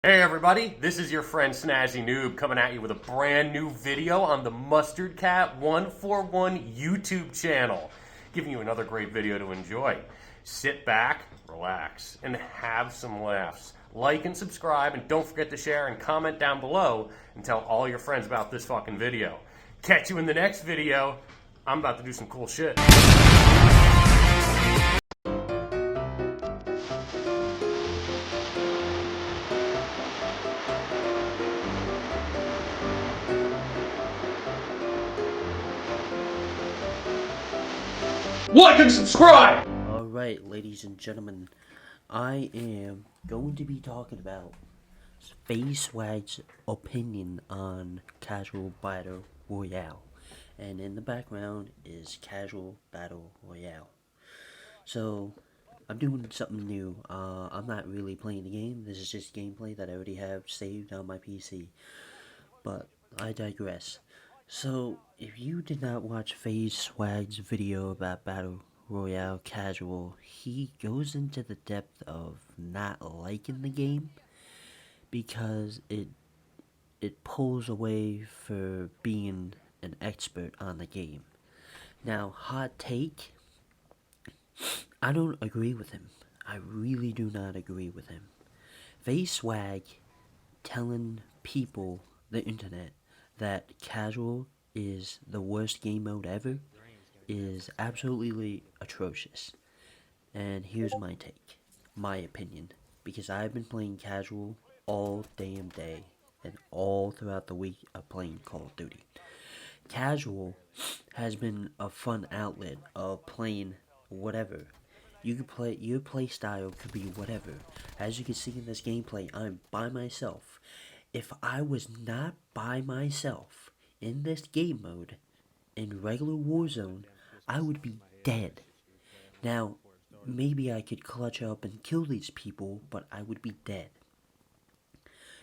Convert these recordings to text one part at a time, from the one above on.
Hey everybody, this is your friend Snazzy Noob coming at you with a brand new video on the Mustard Cat 141 YouTube channel. Giving you another great video to enjoy. Sit back, relax, and have some laughs. Like and subscribe, and don't forget to share and comment down below and tell all your friends about this fucking video. Catch you in the next video. I'm about to do some cool shit. Like and subscribe! Alright, ladies and gentlemen, I am going to be talking about Faze Swag's opinion on Casual Battle Royale. And in the background is Casual Battle Royale. So, I'm doing something new. I'm not really playing the game. This is just gameplay that I already have saved on my PC. But I digress. So, if you did not watch Faze Swag's video about Battle Royale Casual, he goes into the depth of not liking the game because it pulls away for being an expert on the game. Now, hot take, I don't agree with him. I really do not agree with him. Faze Swag telling people, the internet, that Casual is the worst game mode ever is absolutely atrocious. And here's my take, my opinion, because I've been playing Casual all damn day and all throughout the week of playing Call of Duty. Casual has been a fun outlet of playing whatever. You can play, your play style could be whatever. As you can see in this gameplay, I'm by myself. If I was not by myself in this game mode, in regular Warzone, I would be dead. Now, maybe I could clutch up and kill these people, but I would be dead.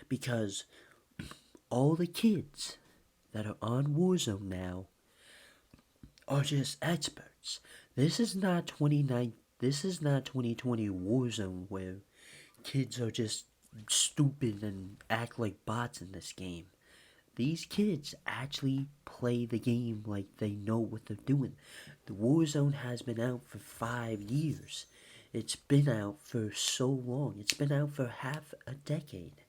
Because all the kids that are on Warzone now are just experts. This is not 2020 Warzone where kids are just stupid and act like bots in this game. These kids actually play the game like they know what they're doing. The Warzone has been out for 5 years. It's been out for so long. It's been out for half a decade.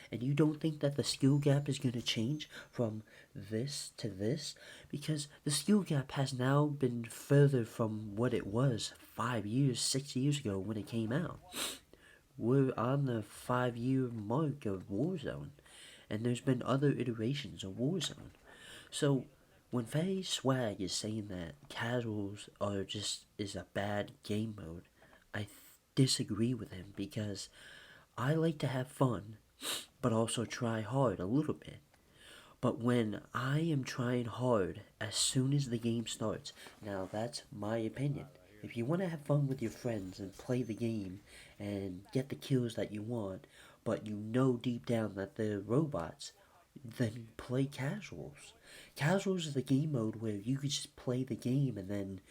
And you don't think that the skill gap is going to change from this to this? Because the skill gap has now been further from what it was 5 years, 6 years ago when it came out. We're on the 5-year mark of Warzone. And there's been other iterations of Warzone. So, when Faze Swag is saying that casuals is a bad game mode, I disagree with him because I like to have fun, but also try hard a little bit. But when I am trying hard as soon as the game starts, now that's my opinion. If you want to have fun with your friends and play the game and get the kills that you want, but you know deep down that they're robots, then play casuals. Casuals is the game mode where you can just play the game and then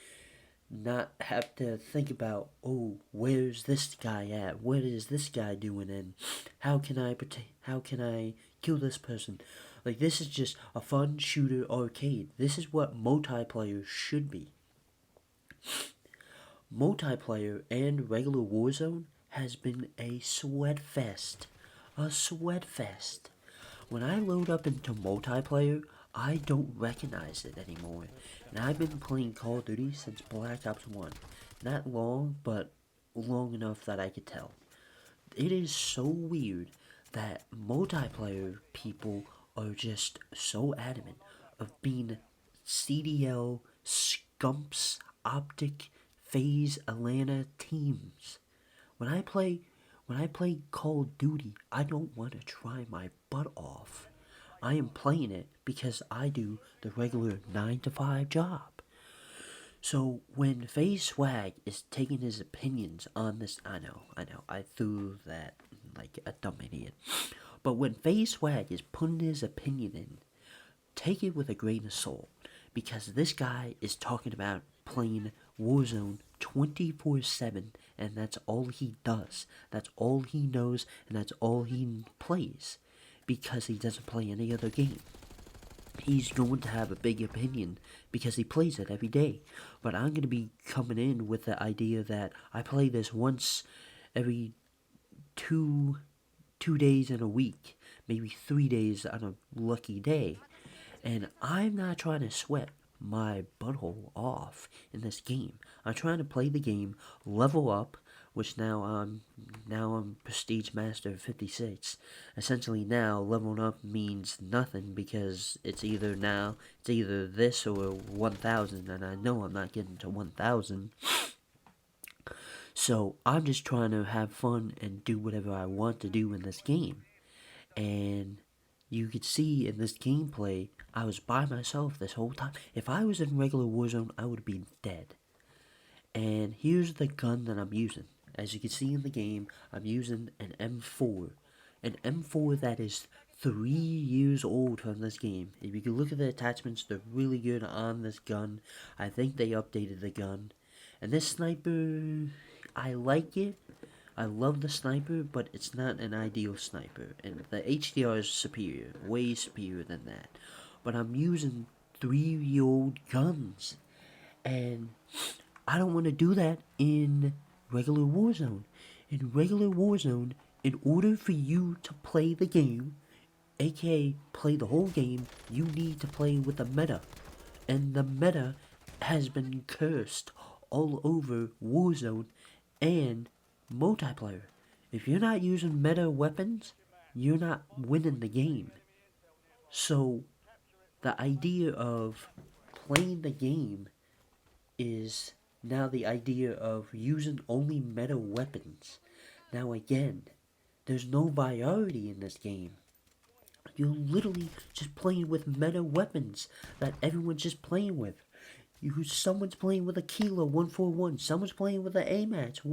not have to think about, oh, where's this guy at? What is this guy doing? And how can I kill this person? Like, this is just a fun shooter arcade. This is what multiplayer should be. Multiplayer and regular Warzone has been a sweat fest. A sweat fest. When I load up into multiplayer, I don't recognize it anymore. And I've been playing Call of Duty since Blackops 1. Not long, but long enough that I could tell. It is so weird that multiplayer people are just so adamant of being CDL, Scumps, Optic, Faze, Atlanta teams. When I play Call of Duty, I don't want to try my butt off. I am playing it because I do the regular 9 to 5 job. So when Faze Swag is taking his opinions on this, I know, I threw that like a dumb idiot. But when Faze Swag is putting his opinion in, take it with a grain of salt. Because this guy is talking about playing Warzone 24/7 and that's all he does. That's all he knows, and that's all he plays, because he doesn't play any other game. He's going to have a big opinion because he plays it every day. But I'm going to be coming in with the idea that I play this once every two days in a week, maybe 3 days on a lucky day. And I'm not trying to sweat my butthole off in this game. I'm trying to play the game, level up, which now I'm Prestige Master 56. Essentially now leveling up means nothing because it's either this or 1000, and I know I'm not getting to 1000. So I'm just trying to have fun and do whatever I want to do in this game. And you could see in this gameplay, I was by myself this whole time. If I was in regular Warzone, I would have been dead. And here's the gun that I'm using. As you can see in the game, I'm using an M4. An M4 that is 3 years old from this game. If you can look at the attachments, they're really good on this gun. I think they updated the gun. And this sniper, I like it. I love the sniper, but it's not an ideal sniper. And the HDR is superior, way superior than that. But I'm using 3-year-old guns. And I don't want to do that in regular Warzone. In regular Warzone, in order for you to play the game, aka play the whole game, you need to play with the meta. And the meta has been cursed all over Warzone and multiplayer. If you're not using meta weapons, you're not winning the game. So, the idea of playing the game is now the idea of using only meta weapons. Now again, there's no variety in this game. You're literally just playing with meta weapons that everyone's just playing with. Someone's playing with a Kilo 141, someone's playing with an AMAX,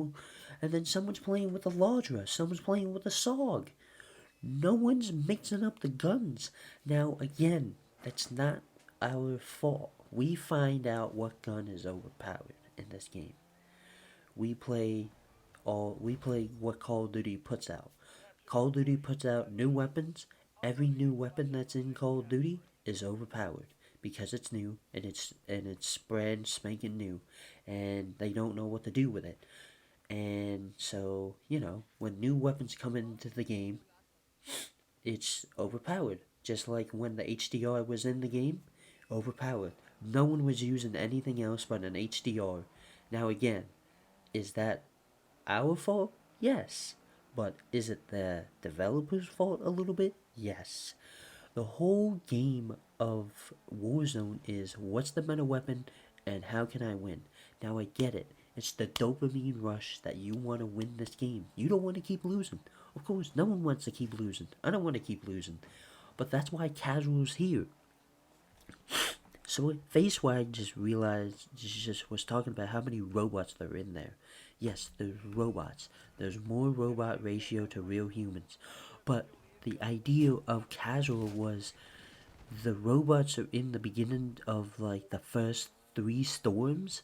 and then someone's playing with a Ladra, someone's playing with a SOG. No one's mixing up the guns. Now again, that's not our fault. We find out what gun is overpowered in this game. We play what Call of Duty puts out. Call of Duty puts out new weapons. Every new weapon that's in Call of Duty is overpowered because it's new and it's brand spanking new, and they don't know what to do with it. And so, when new weapons come into the game, it's overpowered. Just like when the HDR was in the game, overpowered. No one was using anything else but an HDR. Now again, is that our fault? Yes. But is it the developer's fault a little bit? Yes. The whole game of Warzone is what's the meta weapon and how can I win? Now I get it. It's the dopamine rush that you want to win this game. You don't want to keep losing. Of course, no one wants to keep losing. I don't want to keep losing. But that's why casual's here. So Faze just was talking about how many robots there are in there. Yes, there's robots. There's more robot ratio to real humans. But the idea of casual was the robots are in the beginning of like the first 3 storms,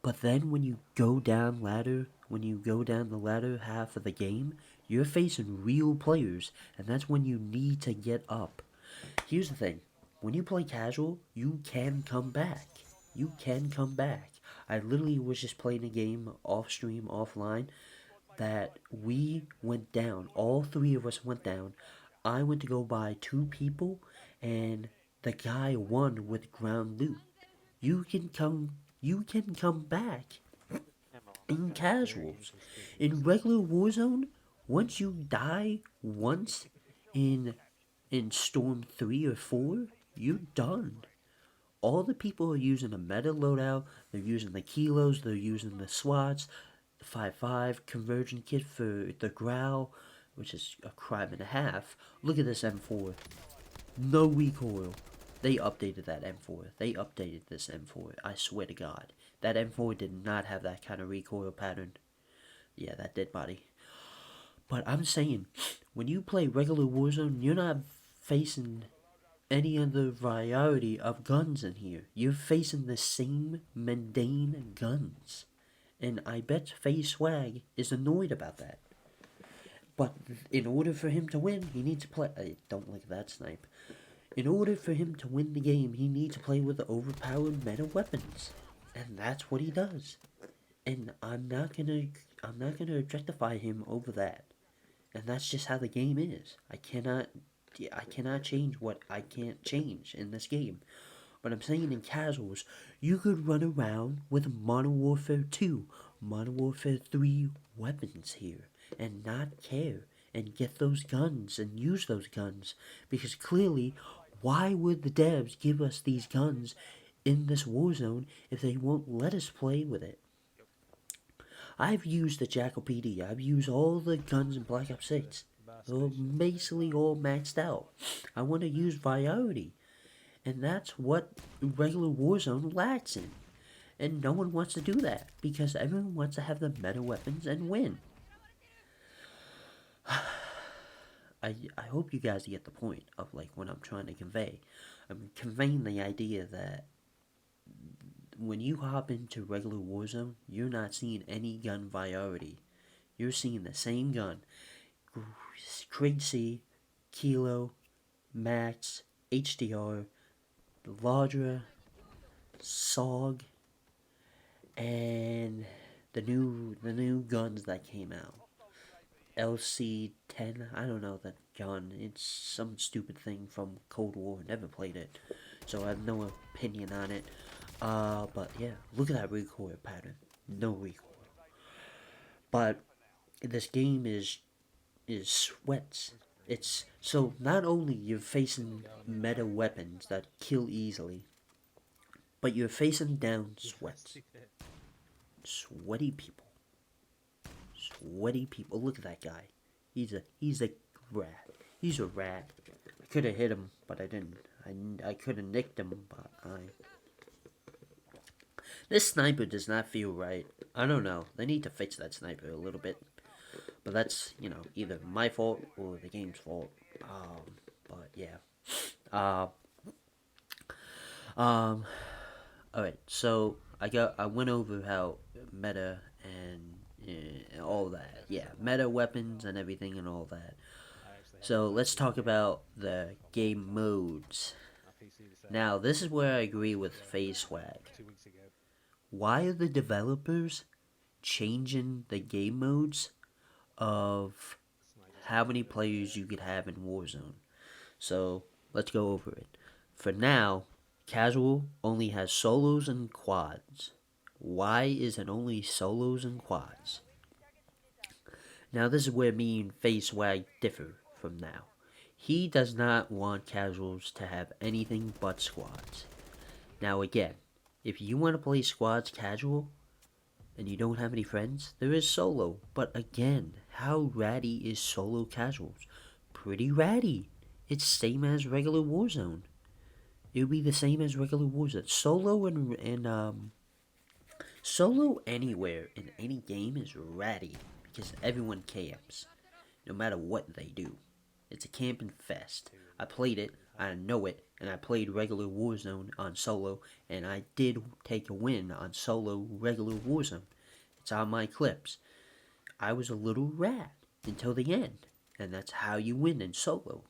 but then when you go down the ladder half of the game, you're facing real players, and that's when you need to get up. Here's the thing. When you play casual, you can come back. You can come back. I literally was just playing a game off stream, offline, that we went down. All 3 of us went down. I went to go buy 2 people, and the guy won with ground loot. You can come back in casuals. In regular Warzone, once you die once in Storm 3 or 4, you're done. All the people are using a meta loadout, they're using the kilos, they're using the SWATs, the 5.5 conversion kit for the Growl, which is a crime and a half. Look at this M4. No recoil. They updated that M4. They updated this M4. I swear to God. That M4 did not have that kind of recoil pattern. Yeah, that dead body. But I'm saying, when you play regular Warzone, you're not facing any other variety of guns in here. You're facing the same mundane guns. And I bet Faze Swag is annoyed about that. But in order for him to win, he needs to play. I don't like that snipe. In order for him to win the game, he needs to play with the overpowered meta weapons, and that's what he does. And I'm not gonna objectify him over that. And that's just how the game is. I cannot change what I can't change in this game. But I'm saying in casuals, you could run around with Modern Warfare 2, Modern Warfare 3 weapons here and not care and get those guns and use those guns. Because clearly, why would the devs give us these guns in this Warzone if they won't let us play with it? I've used the Jackal PD. I've used all the guns in Black Ops 6. They're basically all maxed out. I want to use variety. And that's what regular Warzone lacks in. And no one wants to do that because everyone wants to have the meta weapons and win. I hope you guys get the point of like what I'm trying to convey. I'm conveying the idea that when you hop into regular Warzone, you're not seeing any gun variety. You're seeing the same gun. Crate C, Kilo, Max, HDR, Larger, SOG, and the new guns that came out. LC-10, I don't know that gun. It's some stupid thing from Cold War. Never played it, so I have no opinion on it. But yeah, look at that recoil pattern. No recoil. But this game is sweats. It's so not only you're facing meta weapons that kill easily, but you're facing down sweats. Sweaty people. Sweaty people. Look at that guy. He's a rat. He's a rat. I could have hit him, but I didn't. I could have nicked him, but This sniper does not feel right. I don't know. They need to fix that sniper a little bit. But that's, either my fault or the game's fault. But yeah. Alright, so I went over how meta and all that. Yeah, meta weapons and everything and all that. So let's talk about the game modes. Now, this is where I agree with Faze Swag. Why are the developers changing the game modes of how many players you could have in Warzone? So let's go over it. For now, casual only has solos and quads. Why is it only solos and quads? Now this is where me and Faze Swag differ from now. He does not want casuals to have anything but squads. Now again, if you want to play squads casual and you don't have any friends, there is solo. But again, how ratty is solo casuals? Pretty ratty. It's same as regular Warzone. It would be the same as regular Warzone. Solo and solo anywhere in any game is ratty because everyone camps, no matter what they do. It's a camping fest. I played it, I know it, and I played regular Warzone on solo, and I did take a win on solo regular Warzone. It's on my clips. I was a little rat until the end, and that's how you win in solo.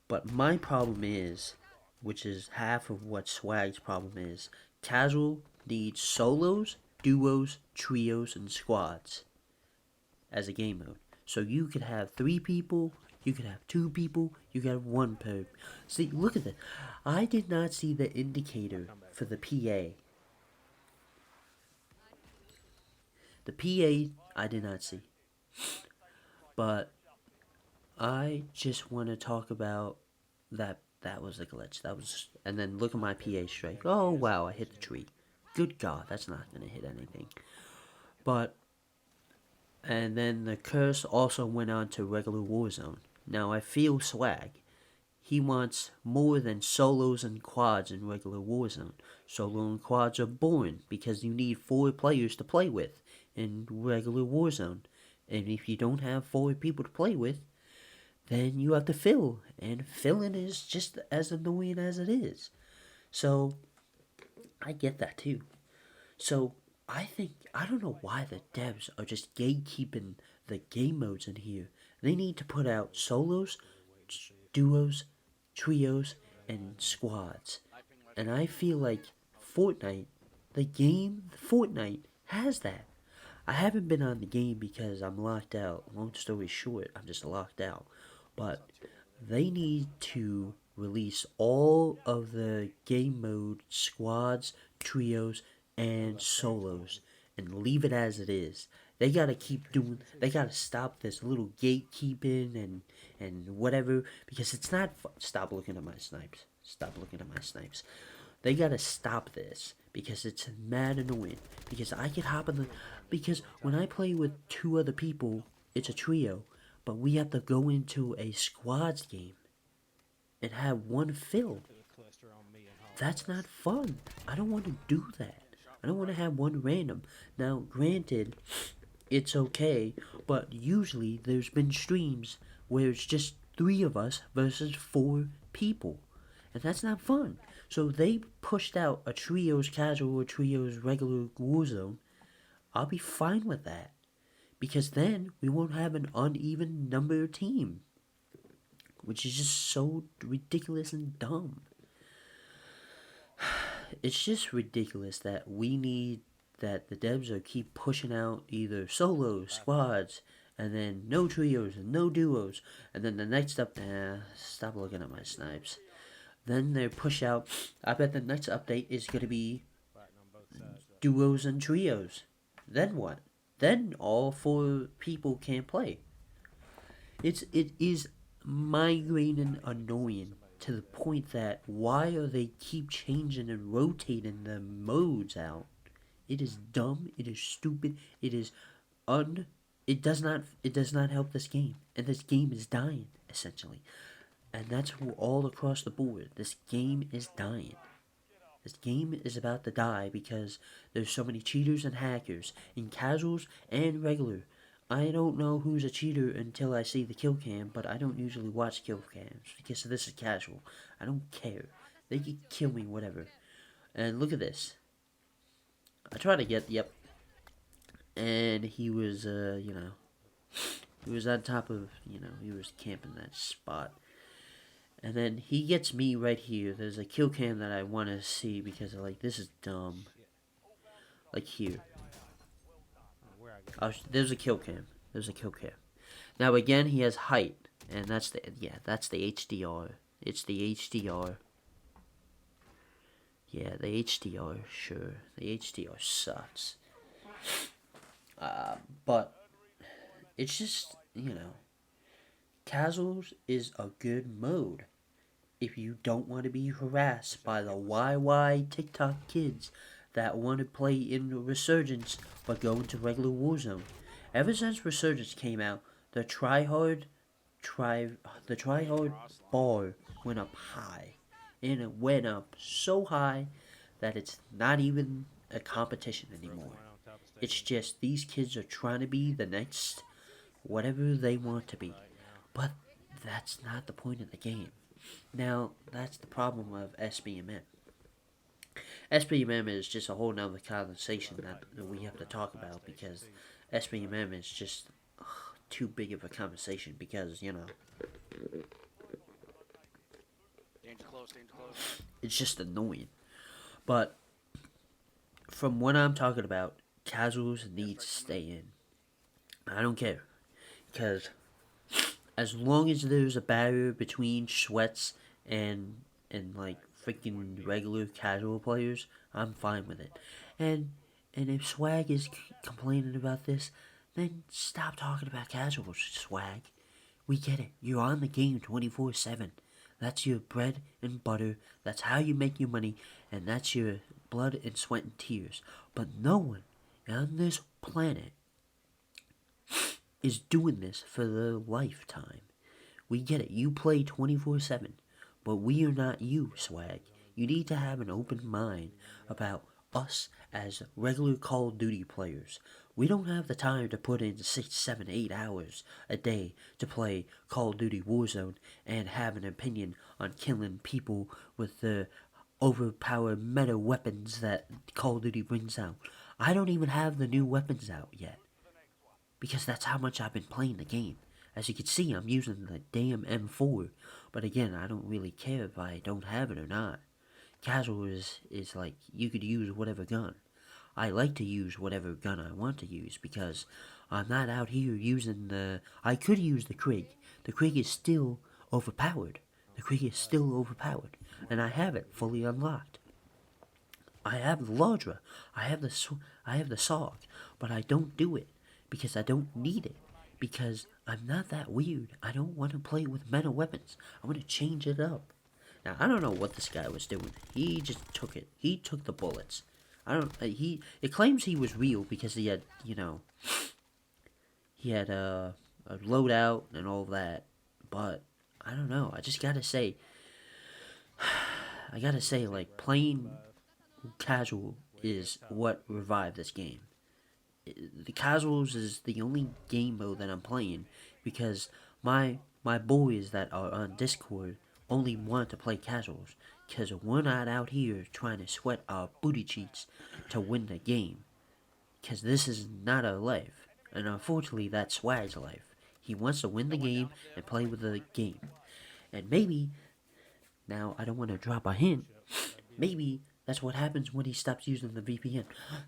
But my problem is, which is half of what Swag's problem is, casual needs solos, duos, trios, and squads as a game mode. So you could have 3 people, you could have 2 people, you could have 1 per. See, look at that. I did not see the indicator for the PA. The PA, I did not see. But I just want to talk about that. That was a glitch. And then look at my PA strike. Oh, wow, I hit the tree. Good God, that's not going to hit anything. And then the curse also went on to regular Warzone. Now, I feel Swag. He wants more than solos and quads in regular Warzone. Solo and quads are boring because you need 4 players to play with in regular Warzone. And if you don't have 4 people to play with, then you have to fill. And filling is just as annoying as it is. So, I get that too. So, I don't know why the devs are just gatekeeping the game modes in here. They need to put out solos, duos, trios, and squads. And I feel like Fortnite, the game Fortnite, has that. I haven't been on the game because I'm locked out. Long story short, I'm just locked out. But they need to release all of the game mode squads, trios, and solos and leave it as it is. They gotta keep doing. They gotta stop this little gatekeeping and whatever because it's not. Stop looking at my snipes. Stop looking at my snipes. They gotta stop this because it's mad annoying. Because I could hop in the. Because when I play with two other people, it's a trio, but we have to go into a squads game and have one fill. That's not fun. I don't want to do that. I don't want to have one random. Now, granted, it's okay, but usually there's been streams where it's just 3 of us versus 4 people. And that's not fun. So they pushed out a trios casual or trios regular Warzone. I'll be fine with that. Because then we won't have an uneven number team. Which is just so ridiculous and dumb. It's just ridiculous that we need that the devs are keep pushing out either solos, squads, and then no trios and no duos, and then the next up, stop looking at my snipes. Then they push out. I bet the next update is gonna be duos and trios. Then what? Then all 4 people can't play. It is migraine annoying to the point that why are they keep changing and rotating the modes out? It is dumb, it is stupid, it does not help this game. And this game is dying, essentially. And that's all across the board. This game is dying. This game is about to die because there's so many cheaters and hackers in casuals and regular. I don't know who's a cheater until I see the kill cam, but I don't usually watch kill cams because this is casual. I don't care. They can kill me, whatever. And look at this. I tried to get, yep. And he was, he was on top of, he was camping that spot. And then he gets me right here. There's a kill cam that I want to see because I'm like, this is dumb. Like here. There's a kill cam. There's a kill cam. Now again, he has height, and that's the HDR. It's the HDR. Yeah, the HDR, sure. The HDR sucks. But it's just, casuals is a good mode if you don't want to be harassed by the YY TikTok kids that want to play in Resurgence but go into regular Warzone. Ever since Resurgence came out, the tryhard bar went up high. And it went up so high that it's not even a competition anymore. It's just these kids are trying to be the next whatever they want to be. But that's not the point of the game. Now, that's the problem of SBMM. SBMM is just a whole nother conversation that we have to talk about because SBMM is just too big of a conversation because, it's just annoying. But from what I'm talking about, casuals need to stay in. I don't care. Because as long as there's a barrier between sweats and like freaking regular casual players, I'm fine with it. And if Swag is complaining about this, then stop talking about casuals, Swag. We get it. You're on the game 24/7. That's your bread and butter. That's how you make your money. And that's your blood and sweat and tears. But no one on this planet is doing this for their lifetime. We get it. You play 24/7. But we are not you, Swag. You need to have an open mind about us as regular Call of Duty players. We don't have the time to put in 6, 7, 8 hours a day to play Call of Duty Warzone and have an opinion on killing people with the overpowered meta weapons that Call of Duty brings out. I don't even have the new weapons out yet. Because that's how much I've been playing the game. As you can see, I'm using the damn M4. But again, I don't really care if I don't have it or not. Casual is like, you could use whatever gun. I like to use whatever gun I want to use because I'm not out here using the... I could use the Krig. The Krig is still overpowered. The Krig is still overpowered. And I have it fully unlocked. I have the Ladra. I have the SOG. But I don't do it because I don't need it. Because I'm not that weird. I don't want to play with meta weapons. I want to change it up. Now, I don't know what this guy was doing. He just took it. He took the bullets. I don't. It claims he was real because he had, he had a loadout and all that. But I don't know. I just gotta say, like, playing casual is what revived this game. The casuals is the only game mode that I'm playing because my boys that are on Discord only want to play casuals because we're not out here trying to sweat our booty cheeks to win the game because this is not our life, and unfortunately that's Swag's life. He wants to win the game and play with the game, and maybe, now I don't want to drop a hint, maybe that's what happens when he stops using the VPN.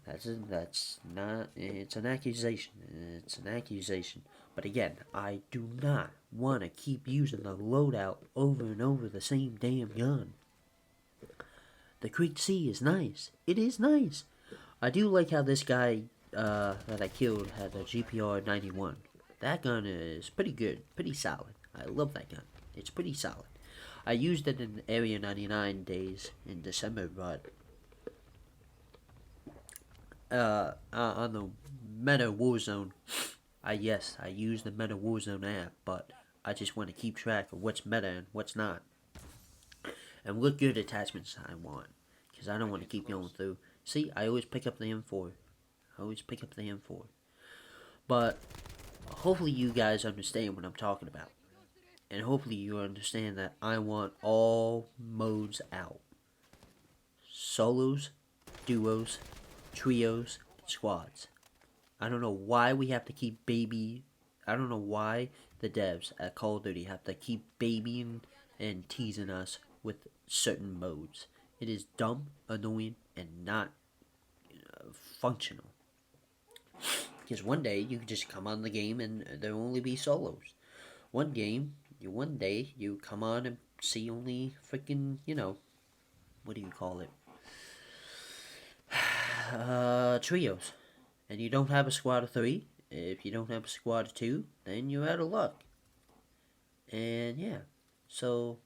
That's not. It's an accusation. It's an accusation. But again, I do not want to keep using the loadout over and over the same damn gun. The Creek C is nice. It is nice. I do like how this guy that I killed had a GPR 91. That gun is pretty good, pretty solid. I love that gun. It's pretty solid. I used it in Area 99 days in December, but on the Meta Warzone, I use the Meta Warzone app, but I just want to keep track of what's meta and what's not, and what good attachments I want, because I don't want to keep going through. See, I always pick up the M4. But hopefully you guys understand what I'm talking about. And hopefully you understand that I want all modes out. Solos, duos, trios, and squads. I don't know why we have to keep I don't know why the devs at Call of Duty have to keep babying and teasing us with certain modes. It is dumb, annoying, and not functional. Because one day you can just come on the game and there will only be solos. One day you come on and see only freaking, what do you call it? Trios. And you don't have a squad of 3. If you don't have a squad of 2, then you're out of luck. And yeah, so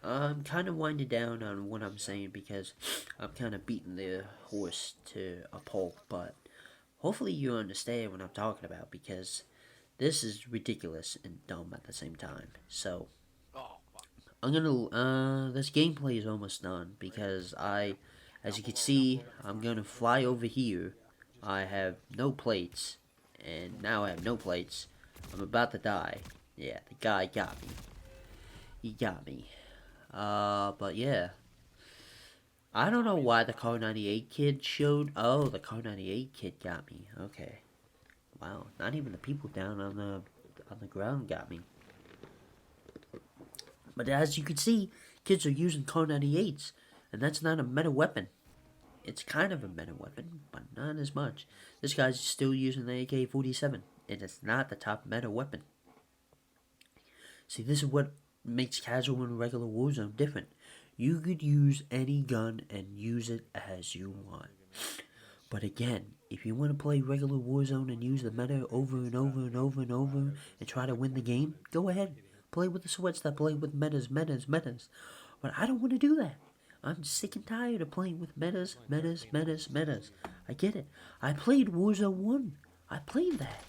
I'm kind of winding down on what I'm saying because I'm kind of beating the horse to a pulp, but hopefully you understand what I'm talking about because this is ridiculous and dumb at the same time. So I'm gonna this gameplay is almost done because as you can see, I'm gonna fly over here. I have no plates, and now I have no plates. I'm about to die. Yeah, the guy got me. He got me. But yeah. I don't know why the Car 98 kid showed. Oh, the Car 98 kid got me. Okay. Wow, not even the people down on the ground got me. But as you can see, kids are using Car 98s, and that's not a meta weapon. It's kind of a meta weapon, but not as much. This guy's still using the AK-47, and it's not the top meta weapon. See, this is what makes casual and regular Warzone different. You could use any gun and use it as you want. But again, if you want to play regular Warzone and use the meta over and over and over and over and try to win the game, go ahead. Play with the sweats that play with metas. But I don't want to do that. I'm sick and tired of playing with metas. I get it. I played Warzone 1. I played that.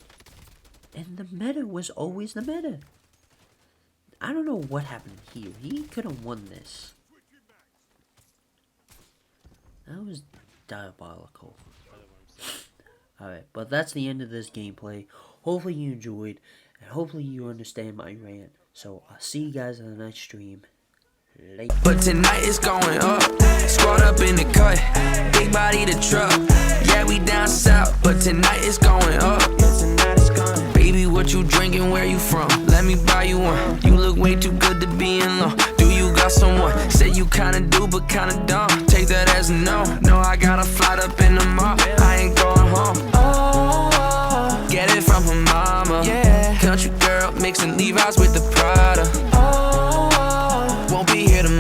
And the meta was always the meta. I don't know what happened here. He could have won this. That was diabolical. Alright, but that's the end of this gameplay. Hopefully you enjoyed, and hopefully you understand my rant. So I'll see you guys in the next stream. Later. But tonight it's going up. Squad up in the cut, big body the truck. Yeah, we down south, but tonight it's going up. Baby, what you drinking? Where you from? Let me buy you one. You look way too good to be in love. Do you got someone? Say you kinda do, but kinda dumb. Take that as a no. No, I got a flight up in the mall. I ain't going home. Oh, get it from her mama. Yeah, country girl mixing Levi's with the Prada. Oh, won't be here tomorrow.